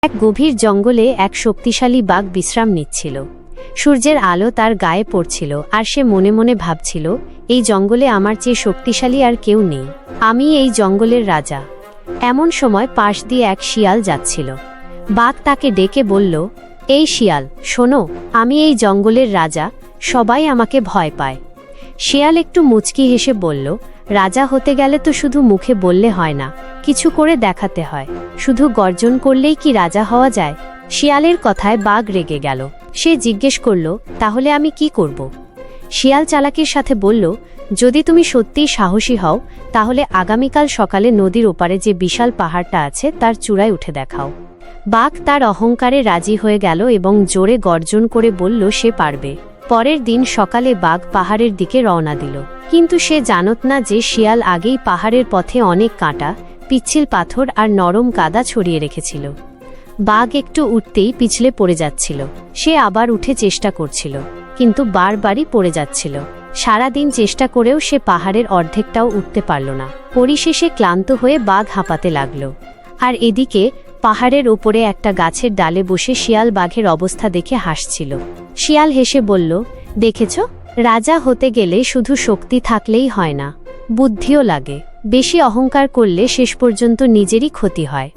এক গভীর জঙ্গলে এক শক্তিশালী বাঘ বিশ্রাম নিচ্ছিল। সূর্যের আলো তার গায়ে পড়ছিল আর সে মনে মনে ভাবছিল, এই জঙ্গলে আমার চেয়ে শক্তিশালী আর কেউ নেই। আমি এই জঙ্গলের রাজা। এমন সময় পাশ দিয়ে এক শিয়াল যাচ্ছিল। বাঘ তাকে ডেকে বলল, এই শিয়াল, শোনো, আমি এই জঙ্গলের রাজা, সবাই আমাকে ভয় পায়। শিয়াল একটু মুচকি হেসে বলল, রাজা হতে গেলে তো শুধু মুখে বললে হয় না, কিছু করে দেখাতে হয়। শুধু গর্জন করলেই কি রাজা হওয়া যায়? শিয়ালের কথায় বাঘ রেগে গেল। সে জিজ্ঞেস করল, তাহলে আমি কি করব? শিয়াল চালাকির সাথে বলল, যদি তুমি সত্যিই সাহসী হও, তাহলে আগামীকাল সকালে নদীর ওপারে যে বিশাল পাহাড়টা আছে তার চূড়ায় উঠে দেখাও। বাঘ তার অহংকারে রাজি হয়ে গেল এবং জোরে গর্জন করে বলল সে পারবে। পরের দিন সকালে বাঘ পাহাড়ের দিকে রওনা দিল, কিন্তু সে জানত না যে শিয়াল আগেই পাহাড়ের পথে অনেক কাঁটা, পিচ্ছিল পাথর আর নরম কাদা ছড়িয়ে রেখেছিল। বাঘ একটু উঠতেই পিছলে পড়ে যাচ্ছিল। সে আবার উঠে চেষ্টা করছিল, কিন্তু বারবারই পড়ে যাচ্ছিল। সারাদিন চেষ্টা করেও সে পাহাড়ের অর্ধেকটাও উঠতে পারল না। পরিশেষে ক্লান্ত হয়ে বাঘ হাঁপাতে লাগল। আর এদিকে পাহাড়ের ওপরে একটা গাছের ডালে বসে শিয়াল বাঘের অবস্থা দেখে হাসছিল। শিয়াল হেসে বলল, দেখেছ, রাজা হতে গেলে শুধু শক্তি থাকলেই হয় না, বুদ্ধিও লাগে। বেশি অহংকার করলে শেষ পর্যন্ত নিজেরই ক্ষতি হয়।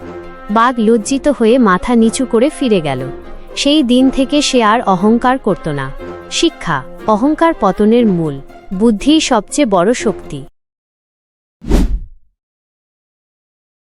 বাঘ লজ্জিত হয়ে মাথা নিচু করে ফিরে গেল। সেই দিন থেকে সে আর অহংকার করত না। শিক্ষা: অহংকার পতনের মূল, বুদ্ধিই সবচেয়ে বড় শক্তি।